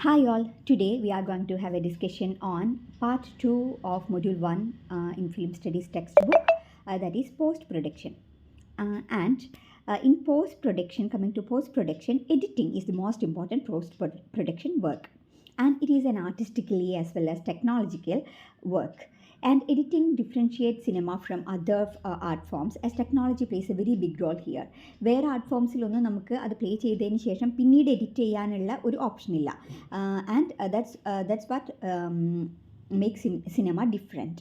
Hi all, today we are going to have a discussion on part 2 of module 1 in film studies textbook, that is post-production. And in post-production, coming to post-production, editing is the most important post-production work, and it is an artistically as well as technological work. And editing differentiates cinema from other art forms, as technology plays a very big role here. വേറെ art ഫോംസിലൊന്നും നമുക്ക് അത് play ചെയ്തതിന് ശേഷം പിന്നീട് edit ചെയ്യാനുള്ള ഒരു ഓപ്ഷനില്ല. And that's what makes cinema different.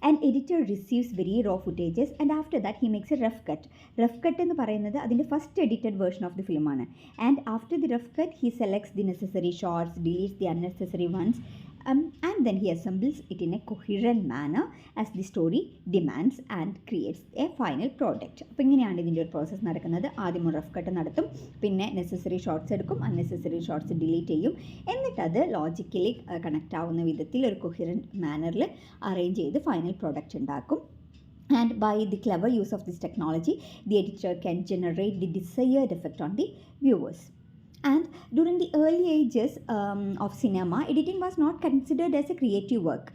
An editor receives very raw footages and after that he makes a rough cut. Rough cut എന്ന് പറയുന്നത് അതിൻ്റെ first edited version of the ഫിലിമാണ്. And after the rough cut he selects the necessary shots, deletes the unnecessary ones, and then he assembles it in a coherent manner as the story demands and creates a final product. അപ്പോൾ ഇങ്ങനെയാണ് ഇതിൻ്റെ ഒരു process നടക്കുന്നത്. ആദ്യം rough cut നടത്തും, പിന്നെ necessary shots എടുക്കും, unnecessary shots delete ചെയ്യും, എന്നിട്ടത് ലോജിക്കലി കണക്റ്റ് ആവുന്ന വിധത്തിൽ ഒരു കൊഹിറൻറ്റ് മാനറിൽ അറേഞ്ച് ചെയ്ത് ഫൈനൽ പ്രോഡക്റ്റ് ഉണ്ടാക്കും. And by the clever use of this technology, the editor can generate the desired effect on the viewers. And during the early ages of cinema, editing was not considered as a creative work.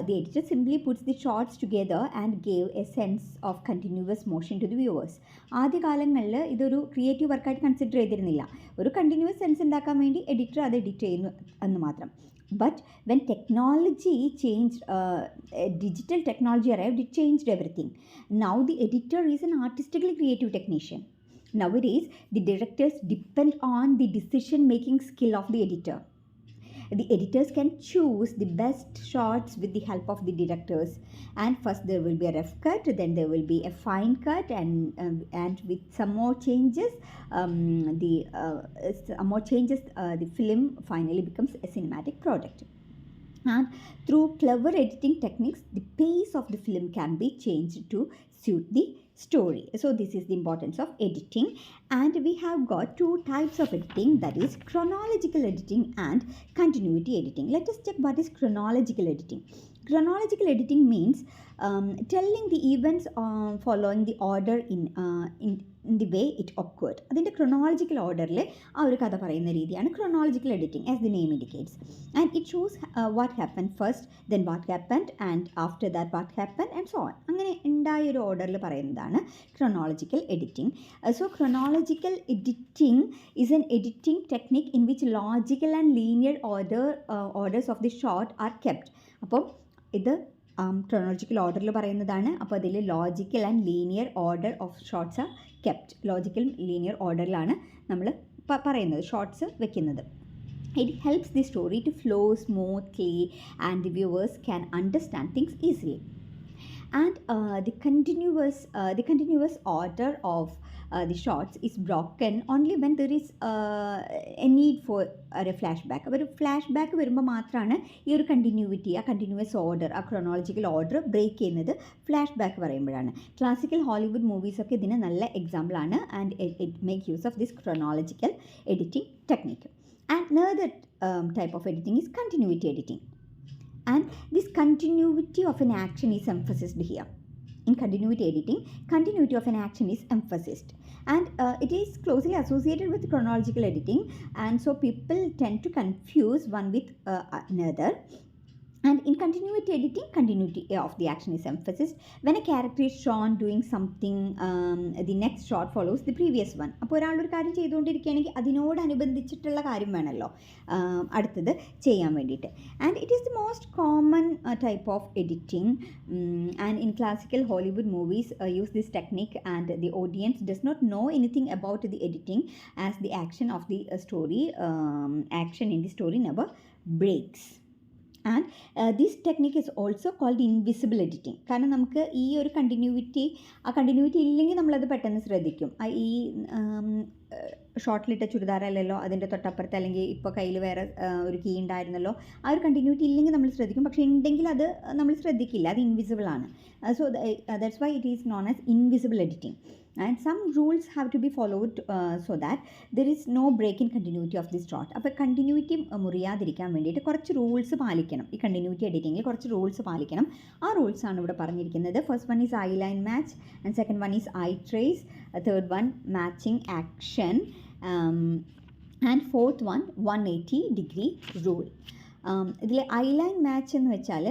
The editor simply puts the shots together and gave a sense of continuous motion to the viewers. ആദ്യകാലങ്ങളിൽ ഇതൊരു creative വർക്കായിട്ട് consider ചെയ്തിരുന്നില്ല. ഒരു continuous sense ഉണ്ടാക്കാൻ വേണ്ടി editor അത് edit ചെയ്യുന്നു എന്ന് മാത്രം. But when technology changed, digital technology arrived, it changed everything. Now the editor is an artistically creative technician. Nowadays, the directors depend on the decision-making skill of the editor. The editors can choose the best shots with the help of the directors. And first there will be a rough cut, then there will be a fine cut, and with some more changes, the film finally becomes a cinematic product. And through clever editing techniques, the pace of the film can be changed to suit the story. So this is the importance of editing, and we have got two types of editing, that is chronological editing and continuity editing. Let us check what is chronological editing. Chronological editing means telling the events following the order in the way it occurred. അതിൻ്റെ chronological orderൽ ആ ഒരു കഥ പറയുന്ന രീതിയാണ് chronological editing, as the name indicates. And it shows what happened first, then what happened, and after that what happened, and so on. അങ്ങനെ ഉണ്ടായ ഒരു ഓർഡറിൽ പറയുന്നതാണ് chronological editing. So chronological editing is an editing technique in which logical and linear orders of the shot are kept. അപ്പോൾ ഇത് chronological ഓർഡറിൽ പറയുന്നതാണ്. അപ്പോൾ അതിൽ logical and linear order of shots are kept. Logical linear ഓർഡറിലാണ് നമ്മൾ പറയുന്നത്, shots വെക്കുന്നത്. It helps the story to flow smoothly and the viewers can understand things easily. And the continuous order of the shots is broken only when there is a need for a flashback. അപ്പോൾ ഒരു flash back വരുമ്പോൾ മാത്രമാണ് ഈ ഒരു continuity, ആ continuous order, ആ chronological order break ചെയ്യുന്നത് flash back പറയുമ്പോഴാണ്. ക്ലാസിക്കൽ ഹോളിവുഡ് മൂവീസൊക്കെ ഇതിന് നല്ല എക്സാമ്പിളാണ്. And it make use of this chronological editing technique. And another type of editing is continuity editing. And this continuity of an action is emphasized here. In continuity editing, continuity of an action is emphasized. And it is closely associated with chronological editing. And so people tend to confuse one with another. And in continuity editing, continuity of the action is emphasized. When a character is shown doing something, the next shot follows the previous one. അപ്പോൾ ഒരാളൊരു കാര്യം ചെയ്തുകൊണ്ടിരിക്കുകയാണെങ്കിൽ അതിനോടനുബന്ധിച്ചിട്ടുള്ള കാര്യം വേണമല്ലോ അടുത്തത് ചെയ്യാൻ വേണ്ടിയിട്ട്. And it is the most common type of editing. And in classical Hollywood movies use this technique and the audience does not know anything about the editing as the action of the story action in the story never breaks. And this technique is also called invisible editing. കാരണം നമുക്ക് ഈ ഒരു continuity ഇല്ലെങ്കിൽ നമ്മളത് പെട്ടെന്ന് ശ്രദ്ധിക്കും. ഈ ഷോർട്ടിലിട്ട ചുരിദാറല്ലല്ലോ അതിൻ്റെ തൊട്ടപ്പുറത്ത്, അല്ലെങ്കിൽ ഇപ്പോൾ കയ്യിൽ വേറെ ഒരു കീ ഉണ്ടായിരുന്നല്ലോ, ആ ഒരു കണ്ടിന്യൂറ്റി ഇല്ലെങ്കിൽ നമ്മൾ ശ്രദ്ധിക്കും. പക്ഷേ ഉണ്ടെങ്കിൽ അത് നമ്മൾ ശ്രദ്ധിക്കില്ല, അത് ഇൻവിസിബിൾ ആണ്. So that's why it is known as invisible editing. And some rules have to be followed so that there is no break in continuity of this shot. അപ്പോൾ കണ്ടിന്യൂറ്റി മുറിയാതിരിക്കാൻ വേണ്ടിയിട്ട് കുറച്ച് റൂൾസ് പാലിക്കണം. ഈ കണ്ടിന്യൂറ്റി എഡിറ്റിങ്ങിൽ കുറച്ച് rules പാലിക്കണം. ആ റൂൾസാണ് ഇവിടെ പറഞ്ഞിരിക്കുന്നത്. First one is I line match, and second one is I trace, third one matching action, and fourth one 180-degree rule. ഇതിലെ ഐലൈൻ മാച്ച് എന്ന് വെച്ചാൽ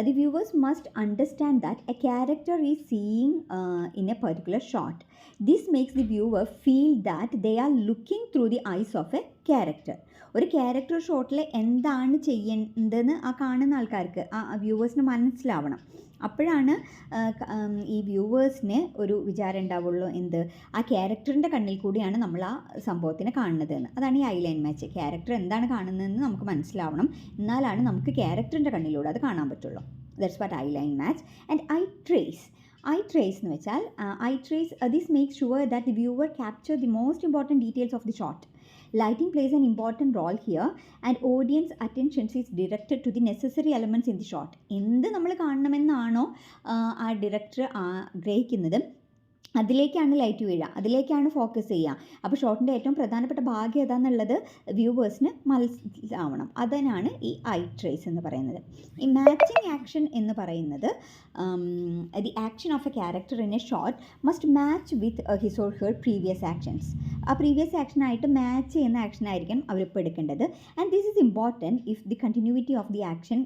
the viewers must understand that A character is seeing in A particular shot. This makes the viewer feel that they are looking through the ice of a character. ഒരു character ഷോട്ടിൽ എന്താണ് ചെയ്യേണ്ടതെന്ന് ആ കാണുന്ന ആൾക്കാർക്ക്, ആ വ്യൂവേഴ്സിന് മനസ്സിലാവണം. അപ്പോഴാണ് ഈ വ്യൂവേഴ്സിന് ഒരു വിചാരം ഉണ്ടാവുള്ളൂ, എന്ത്, ആ ക്യാരക്ടറിൻ്റെ കണ്ണിൽ കൂടിയാണ് നമ്മൾ ആ സംഭവത്തിനെ കാണുന്നത് എന്ന്. അതാണ് ഈ ഐലൈൻ മാച്ച്. ക്യാരക്ടർ എന്താണ് കാണുന്നതെന്ന് നമുക്ക് മനസ്സിലാവണം, എന്നാലാണ് നമുക്ക് ക്യാരക്ടറിൻ്റെ കണ്ണിലൂടെ അത് കാണാൻ പറ്റുള്ളൂ. That's what ഐലൈൻ match. And I trace എന്ന് വെച്ചാൽ this makes sure that the viewer capture the most important details of the shot. Lighting plays an important role here, and audience attention is directed to the necessary elements in the shot. എന്ത് നമ്മൾ കാണണമെന്നാണോ ആ director ആഗ്രഹിക്കുന്നത് അതിലേക്കാണ് light വീഴുക, അതിലേക്കാണ് focus ചെയ്യുക. അപ്പോൾ ഷോട്ടിൻ്റെ ഏറ്റവും പ്രധാനപ്പെട്ട ഭാഗം ഏതാണെന്നുള്ളത് വ്യൂവേഴ്സിന് മനസ്സിലാവണം. അതിനാണ് ഈ ഐ ട്രേസ് എന്ന് പറയുന്നത്. ഈ മാച്ചിങ് ആക്ഷൻ എന്ന് പറയുന്നത് the action of a character in a shot must match with his or her previous actions. ആ പ്രീവിയസ് ആക്ഷനായിട്ട് മാച്ച് ചെയ്യുന്ന ആക്ഷനായിരിക്കും അവരിപ്പോൾ എടുക്കേണ്ടത്. And this is important if the continuity of the action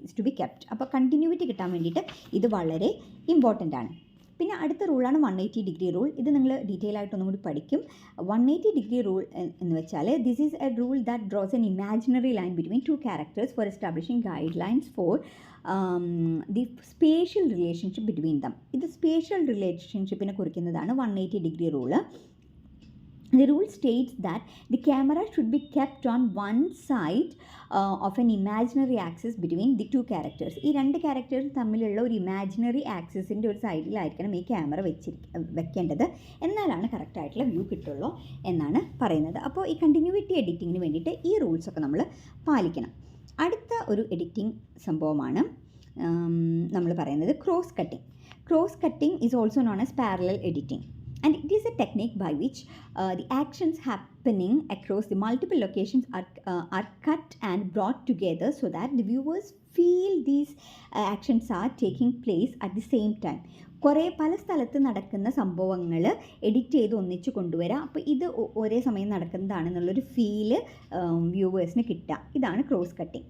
is to be kept. അപ്പോൾ continuity കിട്ടാൻ വേണ്ടിയിട്ട് ഇത് വളരെ ഇമ്പോർട്ടൻ്റ് ആണ്. പിന്നെ അടുത്ത റൂളാണ് 180-degree റൂൾ. ഇത് നിങ്ങൾ ഡീറ്റെയിൽ ആയിട്ടൊന്നും കൂടി പഠിക്കും. 180-degree റൂൾ എന്ന് വെച്ചാൽ this is a rule that draws an imaginary line between two characters for establishing guide lines for the spatial relationship between them. ഇത് സ്പേഷ്യൽ റിലേഷൻഷിപ്പിനെ കുറിക്കുന്നതാണ് 180-degree rule. The rule states that the camera should be kept on one side of an imaginary axis between the two characters. ഈ രണ്ട് characters തമ്മിലുള്ള ഒരു imaginary ആക്സിസിൻ്റെ ഒരു സൈഡിലായിരിക്കണം ഈ camera വെക്കേണ്ടത്, എന്നാലാണ് കറക്റ്റായിട്ടുള്ള വ്യൂ കിട്ടുള്ളൂ എന്നാണ് പറയുന്നത്. അപ്പോൾ ഈ കണ്ടിന്യൂവിറ്റി എഡിറ്റിങ്ങിന് വേണ്ടിയിട്ട് ഈ റൂൾസൊക്കെ നമ്മൾ പാലിക്കണം. അടുത്ത ഒരു എഡിറ്റിംഗ് സംഭവമാണ് നമ്മൾ പറയുന്നത് cross cutting. Cross cutting is also known as parallel editing. And it is a technique by which the actions happening across the multiple locations are cut and brought together so that the viewers feel these actions are taking place at the same time. കുറേ പല സ്ഥലത്ത് നടക്കുന്ന സംഭവങ്ങൾ edit ചെയ്ത് ഒന്നിച്ച് കൊണ്ടുവരാം. അപ്പോൾ ഇത് ഒരേ സമയം നടക്കുന്നതാണെന്നുള്ളൊരു ഫീല് വ്യൂവേഴ്സിന് കിട്ടുക. ഇതാണ് ക്രോസ് കട്ടിങ്.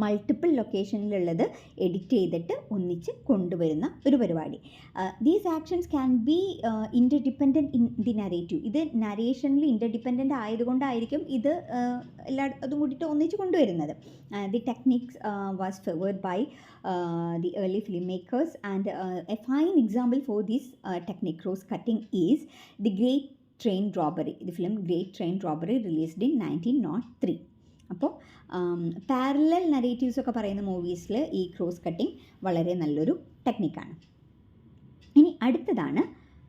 മൾട്ടിപ്പിൾ ലൊക്കേഷനിലുള്ളത് എഡിറ്റ് ചെയ്തിട്ട് ഒന്നിച്ച് കൊണ്ടുവരുന്ന ഒരു പരിപാടി. These actions can be interdependent in the narrative. ഇത് നരേഷനിൽ ഇൻ്റർഡിപ്പെൻഡൻ്റ് ആയതുകൊണ്ടായിരിക്കും ഇത് അതും കൂടിയിട്ട് ഒന്നിച്ച് കൊണ്ടുവരുന്നത്. The techniques was favoured by the early film makers and a fine example for this technique cross cutting is the Great Train Robbery. The film Great Train Robbery released in 1903. അപ്പോൾ parallel narratives ഒക്കെ പറയുന്ന മൂവീസിൽ ഈ cross cutting വളരെ നല്ലൊരു ടെക്നിക്കാണ്. ഇനി അടുത്തതാണ്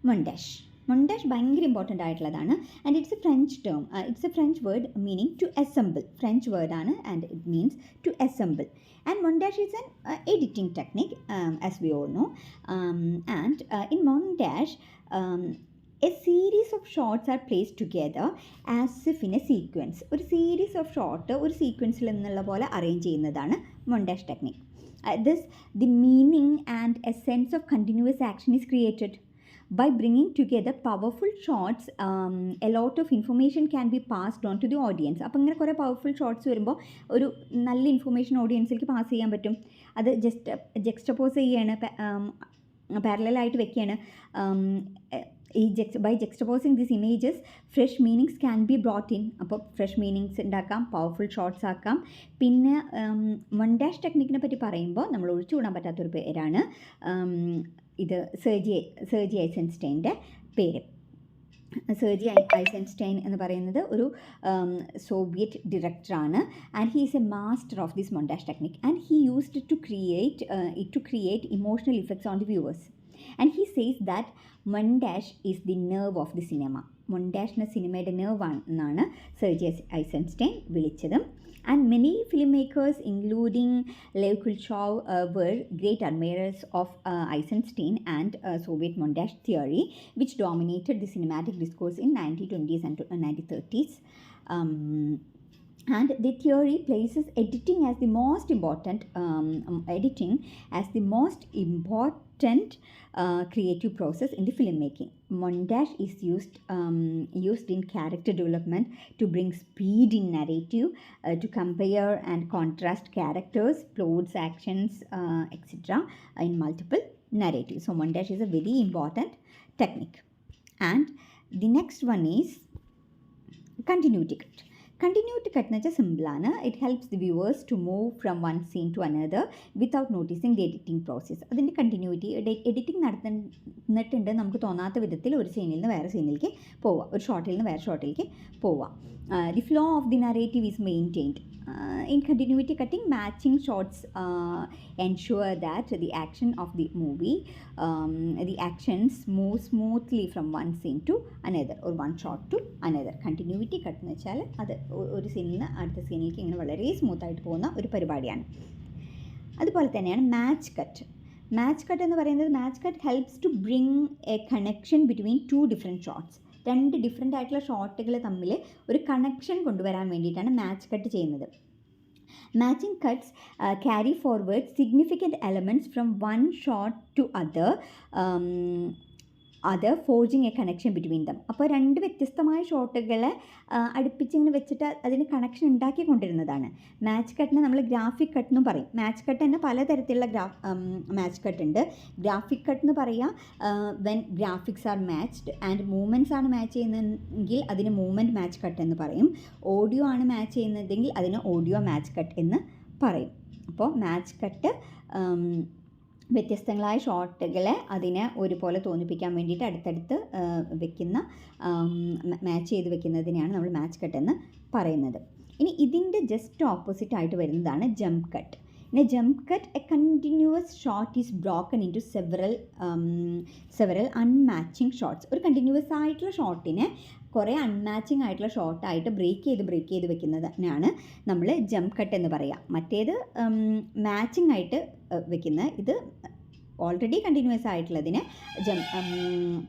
montage. Montage ഭയങ്കര ഇമ്പോർട്ടൻ്റ് ആയിട്ടുള്ളതാണ്. And it's a French term. It's a French word meaning to assemble. French വേർഡാണ് and it means to assemble. And montage is an editing technique, as we all know. And in montage, a series of shots are placed together as if in a sequence. ഒരു series of shot ഒരു സീക്വൻസിൽ നിന്നുള്ള പോലെ arrange ചെയ്യുന്നതാണ് montage technique. The meaning and a sense of continuous action is created. By bringing together powerful shots, a lot of information can be passed on to the audience. അപ്പോൾ ഇങ്ങനെ കുറേ powerful shots വരുമ്പോൾ ഒരു നല്ല information ഓഡിയൻസിലേക്ക് pass ചെയ്യാൻ പറ്റും. അത് ജെക്സ്റ്റപ്പോസ് ചെയ്യാണ്, പാരലലായിട്ട് വെക്കുകയാണ്. By juxtaposing these images, fresh meanings can be brought in. അപ്പോൾ ഫ്രഷ് മീനിങ്സ് ഉണ്ടാക്കാം, പവർഫുൾ ഷോട്ട്സ് ആക്കാം. പിന്നെ മൊണ്ടാഷ് ടെക്നിക്കിനെ പറ്റി പറയുമ്പോൾ നമ്മൾ ഒഴിച്ചുകൂടാൻ പറ്റാത്തൊരു പേരാണ് ഇത് സെർജി ഐസൻസ്റ്റൈൻ്റെ പേര്. സെർജി ഐസൻസ്റ്റൈൻ എന്ന് പറയുന്നത് ഒരു സോവിയറ്റ് ഡയറക്ടറാണ്. And he is a master of this montage technique. And he used to create emotional effects on the viewers. And he says that montage is the nerve of the cinema. മൊണ്ടാഷിനെ സിനിമയുടെ nerve എന്നാണ് Sergey Eisenstein വിളിച്ചത്. And many filmmakers, including Lev Kulchov, were great admirers of Eisenstein and Soviet montage theory, which dominated the cinematic discourse in 1920s and 1930s. And the theory places editing as the most important creative process in the filmmaking. Montage is used in character development to bring speed in narrative, to compare and contrast characters, plots, actions, etc. in multiple narratives. So montage is a very important technique. And the next one is continuity cut. Continuity cut എന്ന് വെച്ചാൽ സിമ്പിളാണ്. It helps the viewers to move from one scene to another without noticing the editing process. അതിൻ്റെ continuity editing നടന്നിട്ടുണ്ട് നമുക്ക് തോന്നാത്ത വിധത്തിൽ ഒരു സീനിൽ നിന്ന് വേറെ സീനിലേക്ക് പോവാം, ഒരു ഷോട്ടിൽ നിന്ന് വേറെ ഷോട്ടിലേക്ക് പോവാം. The flow of the narrative is maintained. In continuity cutting, matching shots ensure that the action of the movie, the actions move smoothly from one scene to another or one shot to another. Continuity cut എന്ന് വെച്ചാൽ അത് ഒരു സീനിൽ നിന്ന് അടുത്ത സീനിലേക്ക് ഇങ്ങനെ വളരെ സ്മൂത്തായിട്ട് പോകുന്ന ഒരു പരിപാടിയാണ്. അതുപോലെ തന്നെയാണ് മാച്ച് കട്ട്. മാച്ച് കട്ട് എന്ന് പറയുന്നത്, match cut helps to bring a connection between two different shots. രണ്ട് ഡിഫറെൻ്റ് ആയിട്ടുള്ള ഷോട്ടുകൾ തമ്മിൽ ഒരു കണക്ഷൻ കൊണ്ടുവരാൻ വേണ്ടിയിട്ടാണ് മാച്ച് കട്ട് ചെയ്യുന്നത്. Matching cuts carry forward significant elements from one shot to other forging a connection between them. അപ്പോൾ രണ്ട് വ്യത്യസ്തമായ ഷോട്ടുകളെ അടുപ്പിച്ചിങ്ങനെ വെച്ചിട്ട് അതിന് കണക്ഷൻ ഉണ്ടാക്കിക്കൊണ്ടിരുന്നതാണ്. മാച്ച് കട്ടിനെ നമ്മൾ ഗ്രാഫിക് കട്ട് എന്നും പറയും. മാച്ച് കട്ട് തന്നെ പലതരത്തിലുള്ള മാച്ച് കട്ട് ഉണ്ട്. ഗ്രാഫിക് കട്ട് എന്ന് പറയുക when graphics are matched and movements ആണ് മാച്ച് ചെയ്യുന്നതെങ്കിൽ അതിന് മൂവ്മെൻറ്റ് മാച്ച് കട്ട് എന്ന് പറയും. ഓഡിയോ ആണ് മാച്ച് ചെയ്യുന്നതെങ്കിൽ അതിന് ഓഡിയോ മാച്ച് കട്ട് എന്ന് പറയും. അപ്പോൾ മാച്ച് കട്ട് വ്യത്യസ്തങ്ങളായ ഷോട്ടുകളെ അതിനെ ഒരുപോലെ തോന്നിപ്പിക്കാൻ വേണ്ടിയിട്ട് അടുത്തടുത്ത് വെക്കുന്ന, മാച്ച് ചെയ്ത് വെക്കുന്നതിനെയാണ് നമ്മൾ മാച്ച് കട്ട് എന്ന് പറയുന്നത്. ഇനി ഇതിൻ്റെ ജസ്റ്റ് ഓപ്പോസിറ്റ് ആയിട്ട് വരുന്നതാണ് jump cut. In a jump cut, a continuous shot is broken into several unmatching shots. ഒരു കണ്ടിന്യൂസ് ആയിട്ടുള്ള ഷോട്ടിനെ കുറേ അൺമാച്ചിങ് ആയിട്ടുള്ള ഷോട്ടായിട്ട് ബ്രേക്ക് ചെയ്ത് വെക്കുന്നതിനാണ് നമ്മൾ ജംപ് കട്ട് എന്ന് പറയുക. മറ്റേത് മാച്ചിങ് ആയിട്ട് വെക്കുന്നത്, ഇത് ഓൾറെഡി കണ്ടിന്യൂസ് ആയിട്ടുള്ളതിനെ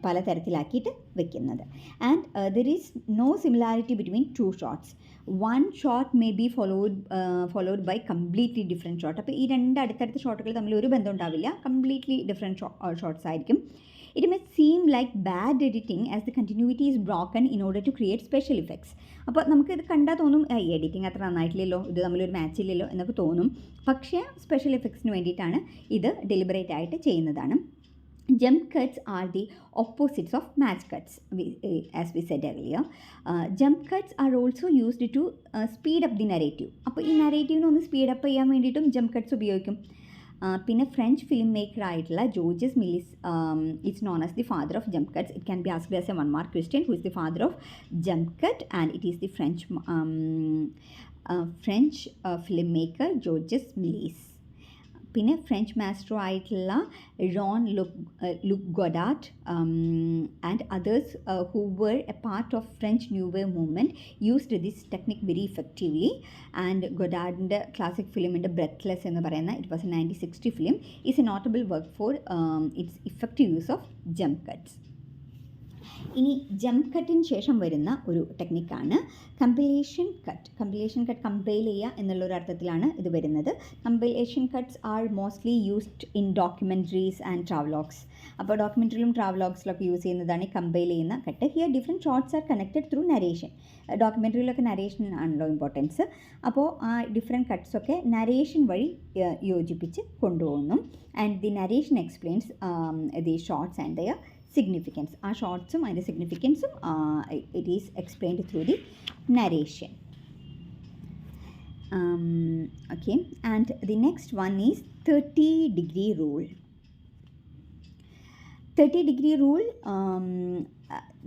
പലതരത്തിലാക്കിയിട്ട് വെക്കുന്നത്. And there is no similarity between two shots. One shot may be followed by completely different shot. അപ്പോൾ ഈ രണ്ട് അടുത്തടുത്ത ഷോട്ടുകൾ തമ്മിൽ ഒരു ബന്ധം ഉണ്ടാവില്ല, കംപ്ലീറ്റ്ലി ഡിഫറെൻറ്റ് ഷോട്ട്സ് ആയിരിക്കും. It may seem like bad editing as the continuity is broken in order to create special effects. അപ്പോൾ നമുക്കിത് കണ്ടാൽ തോന്നും എഡിറ്റിംഗ് അത്ര നന്നായിട്ടില്ലല്ലോ, ഇത് തമ്മിലൊരു മാച്ച് ഇല്ലല്ലോ എന്നൊക്കെ തോന്നും. പക്ഷേ സ്പെഷ്യൽ എഫക്ട്സിന് വേണ്ടിയിട്ടാണ് ഇത് ഡെലിബറേറ്റ് ആയിട്ട് ചെയ്യുന്നതാണ്. Jump cuts are the opposites of match cuts, as we said earlier. Jump cuts are also used to speed up the narrative. അപ്പോൾ ഈ നറേറ്റീവിനെ ഒന്ന് സ്പീഡ് അപ്പ് ചെയ്യാൻ വേണ്ടിയിട്ടും ജംപ് കട്ട്സ് ഉപയോഗിക്കും. പിന്നെ ഫ്രഞ്ച് ഫിലിം മേക്കർ ആയിട്ടുള്ള Georges Melies it's known as the father of jump cuts. It can be asked as a one mark question, who is the father of jump cut, and it is the French film maker Georges Melies. പിന്നെ French master ആയിട്ടുള്ള Jean Luc Godard and others who were a part of French new wave movement used this technique very effectively. And ഗൊഡാർഡിൻ്റെ classic ഫിലിമിൻ്റെ breathless എന്ന് പറയുന്ന, it was A 1960 film, is A notable work for it's effective use of jump cuts. ഇനി jump കട്ടിന് ശേഷം വരുന്ന ഒരു ടെക്നിക്കാണ് compilation cut. Compile ചെയ്യുക എന്നുള്ളൊരു അർത്ഥത്തിലാണ് ഇത് വരുന്നത്. Compilation cuts are mostly used in documentaries and travelogues. അപ്പോൾ ഡോക്യുമെൻ്ററിയിലും ട്രാവലോഗ്സിലൊക്കെ യൂസ് ചെയ്യുന്നതാണ് കമ്പൈൽ ചെയ്യുന്ന cut. Here different shots are connected through narration. ഡോക്യുമെൻ്ററിയിലൊക്കെ നരേഷൻ ആണല്ലോ ഇമ്പോർട്ടൻസ്. അപ്പോൾ ആ ഡിഫറെൻറ്റ് കട്ട്സൊക്കെ നരേഷൻ വഴി യോജിപ്പിച്ച് കൊണ്ടുപോകുന്നു. And the narration explains the shots and their significance. ആ ഷോർട്ട്സും അതിൻ്റെ സിഗ്നിഫിക്കൻസും it is explained through the narration. Okay, and the next one is 30-degree rule. 30-degree rule,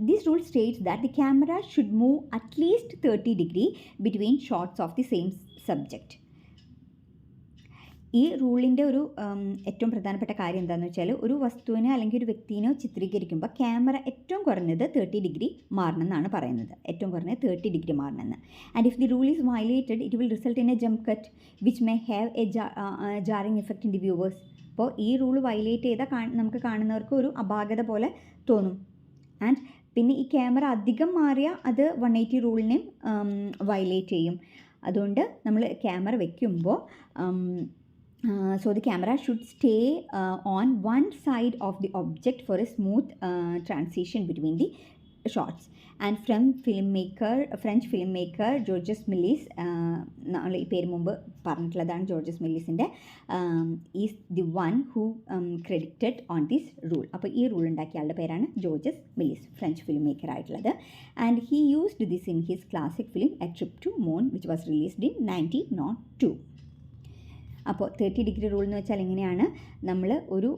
this rule states that the camera should move at least 30 degrees between shots of the same subject. ഈ റൂളിൻ്റെ ഒരു ഏറ്റവും പ്രധാനപ്പെട്ട കാര്യം എന്താണെന്ന് വെച്ചാൽ, ഒരു വസ്തുവിനെ അല്ലെങ്കിൽ ഒരു വ്യക്തിനെ ചിത്രീകരിക്കുമ്പോൾ ക്യാമറ ഏറ്റവും കുറഞ്ഞത് 30 ഡിഗ്രി മാറണം എന്നാണ് പറയുന്നത്. ഏറ്റവും കുറഞ്ഞത് 30 ഡിഗ്രി മാറണമെന്ന്. And if the rule is violated it will result in A jump cut which may have A jarring effect in the viewers. അപ്പോൾ ഈ റൂൾ വയലേറ്റ് ചെയ്താൽ നമുക്ക് കാണുന്നവർക്ക് ഒരു അപാകത പോലെ തോന്നും. ആൻഡ് പിന്നെ ഈ ക്യാമറ അധികം മാറിയാൽ അത് 180 റൂളിനെയും വയലേറ്റ് ചെയ്യും. അതുകൊണ്ട് നമ്മൾ ക്യാമറ വെക്കുമ്പോൾ so the camera should stay on one side of the object for a smooth transition between the shots. And from French filmmaker Georges Méliès, നമ്മൾ ഈ പേര് മുമ്പ് പറഞ്ഞിട്ടുള്ളതാണ്, ജോർജസ് മെല്ലിസിൻ്റെ, is the one who credited on this rule. അപ്പോൾ ഈ rule ഉണ്ടാക്കിയ ആളുടെ പേരാണ് Georges Melies, French film maker ആയിട്ടുള്ളത്. And he used this in his classic film a trip to moon which was released in 1902. അപ്പോൾ 30 degree rule എന്ന് വെച്ചാൽ എങ്ങനെയാണ്, നമ്മൾ ഒരു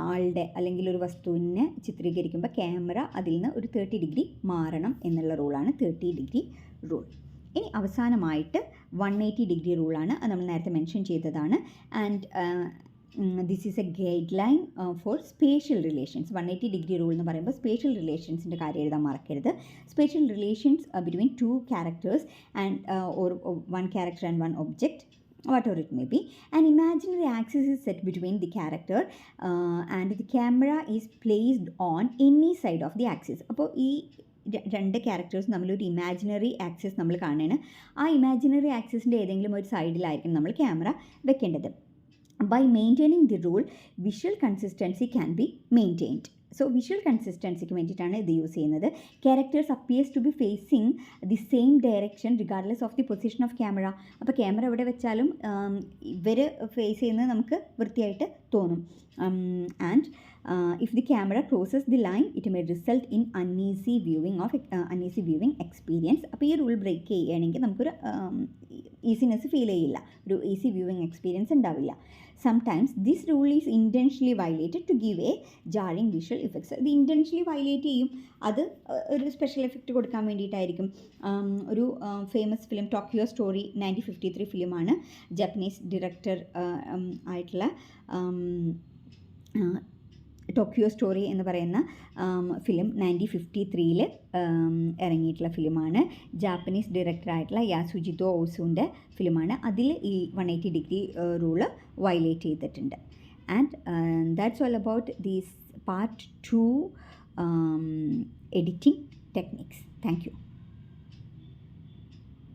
ആളുടെ അല്ലെങ്കിൽ ഒരു വസ്തുവിനെ ചിത്രീകരിക്കുമ്പോൾ ക്യാമറ അതിൽ നിന്ന് ഒരു 30 ഡിഗ്രി മാറണം എന്നുള്ള റൂളാണ് 30 ഡിഗ്രി റൂൾ. ഇനി അവസാനമായിട്ട് 180 ഡിഗ്രി റൂളാണ്, അത് നമ്മൾ നേരത്തെ മെൻഷൻ ചെയ്തതാണ്. And this is a guide line for spatial relations. 180 degree rule എന്ന് പറയുമ്പോൾ സ്പേഷ്യൽ റിലേഷൻസിൻ്റെ കാര്യം എഴുതാൻ മറക്കരുത്. Spatial relations between 2 characters and or 1 character and 1 object, whatever it may be. An imaginary axis is set between the character and the camera is placed on any side of the axis. അപ്പോൾ ഈ 2 characters നമ്മളൊരു imaginary axis നമ്മൾ കാണുകയാണ്. ആ imaginary ആക്സിസിൻ്റെ ഏതെങ്കിലും ഒരു സൈഡിലായിരിക്കും നമ്മൾ camera വെക്കേണ്ടത്. By maintaining the rule, visual consistency can be maintained. So visual കൺസിസ്റ്റൻസിക്ക് വേണ്ടിയിട്ടാണ് ഇത് യൂസ് ചെയ്യുന്നത്. Characters appears to be facing the same direction regardless of the position of camera. അപ്പോൾ ക്യാമറ എവിടെ വെച്ചാലും ഇവർ ഫേസ് ചെയ്യുന്നത് നമുക്ക് വൃത്തിയായിട്ട് തോന്നും. And if the camera crosses the line it may result in uneasy viewing experience. അപ്പോൾ ഈ റൂൾ ബ്രേക്ക് ചെയ്യുകയാണെങ്കിൽ നമുക്കൊരു ഈസിനെസ് ഫീൽ ചെയ്യില്ല, ഒരു ഈസി വ്യൂവിങ് എക്സ്പീരിയൻസ് ഉണ്ടാവില്ല. Sometimes this rule is intentionally violated to give a jarring visual effects. ഇത് intentionally violate ചെയ്യും, അത് ഒരു സ്പെഷ്യൽ എഫക്റ്റ് കൊടുക്കാൻ വേണ്ടിയിട്ടായിരിക്കും. ഒരു ഫേമസ് ഫിലിം ടോക്കിയോ സ്റ്റോറി 1953 ഫിലിമാണ്. ജാപ്പനീസ് ഡയറക്ടർ ആയിട്ടുള്ള ടോക്കിയോ സ്റ്റോറി എന്ന് പറയുന്ന ഫിലിം 1953 ഇറങ്ങിയിട്ടുള്ള ഫിലിമാണ്. ജാപ്പനീസ് ഡയറക്ടറായിട്ടുള്ള യാസുജിതോ ഓസുവിൻ്റെ ഫിലിമാണ്. അതിൽ ഈ 180 ഡിഗ്രി റൂള് വയലേറ്റ് ചെയ്തിട്ടുണ്ട്. And that's all about these part 2 editing techniques. Thank you.